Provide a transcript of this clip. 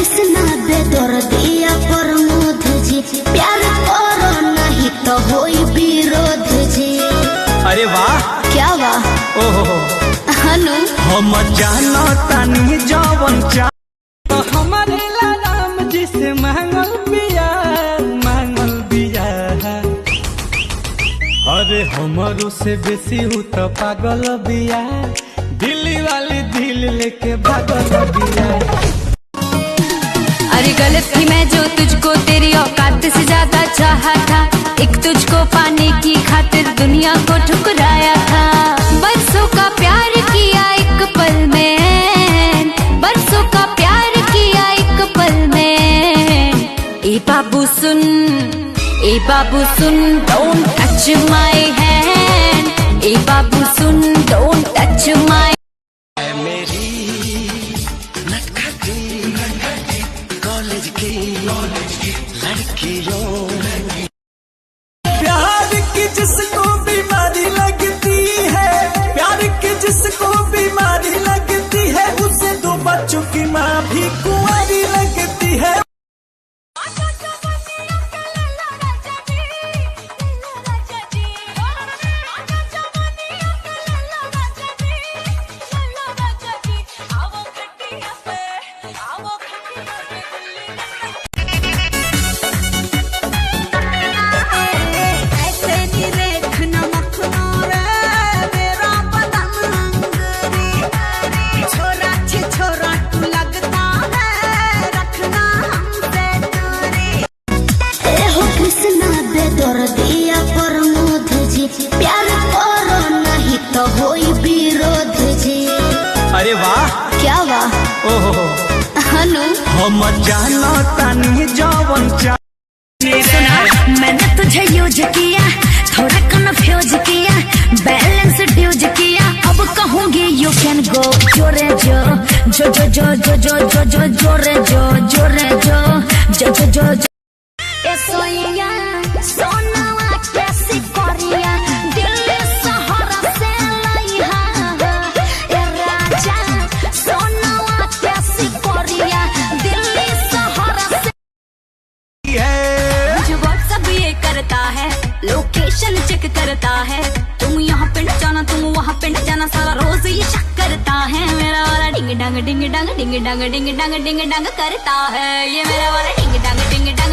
कृष्णा बेदर्दिया प्रमोद जी, प्यार करो नहीं तो होई विरोध जी। अरे वाह, क्या वाह, ओहो हनु हम जानो तानी जवन चा तो हमारे राम जी से मांगल बिया अरे हमारो से बेसी हूँ तो पागल बिया, दिल्ली वाली दिल लेके भागल बिया। अरे गलत थी मैं जो तुझको तेरी औकात से ज्यादा चाहा था, एक तुझको पाने की खातिर दुनिया को ठुकराया था। बरसों का प्यार किया एक पल में, बरसों का प्यार किया एक पल में। ए बाबू सुन, ए बाबू सुन, डोंट टच माय हैंड। ए बाबू सुन, डोंट टच माय। प्यार की जिसको बीमारी लगती है, प्यार की जिसको बीमारी लगती है, उसे दो बच्चों की माँ भी कुंवारी लगती है। बेदर्दिया प्रमोद जी, प्यार करो नहीं तो होई विरोध जी। अरे वाह, क्या वाह, ओहो हनु हम जानो तानी जवन चा। सुना मैंने तुझे यूज किया, थोड़ा कन्फ्यूज किया, बैलेंस ड्यूज किया, अब कहूंगी यू कैन गो। जोरे जो जो जो जो जो जो जो जो जोरे जो जोरे जो जो जो जो जो। ए सोया सोनावा कैसी कोरिया, दिल्ली सहारा से लाइहा। ए राजा सोनावा कैसी कोरिया, दिल्ली सहारा से। मुझे व्हाट्सएप ये करता है, लोकेशन चेक करता है, तुम यहाँ पिंड जाना तुम वहाँ पिंड जाना, सारा रोज ये शक करता है। मेरा वाला डिंग डंग डिंग डंग डिंग डंग डिंग डंग डिंग डंग करता है, ये मेरा वाला डिंग डंग डिंग डंग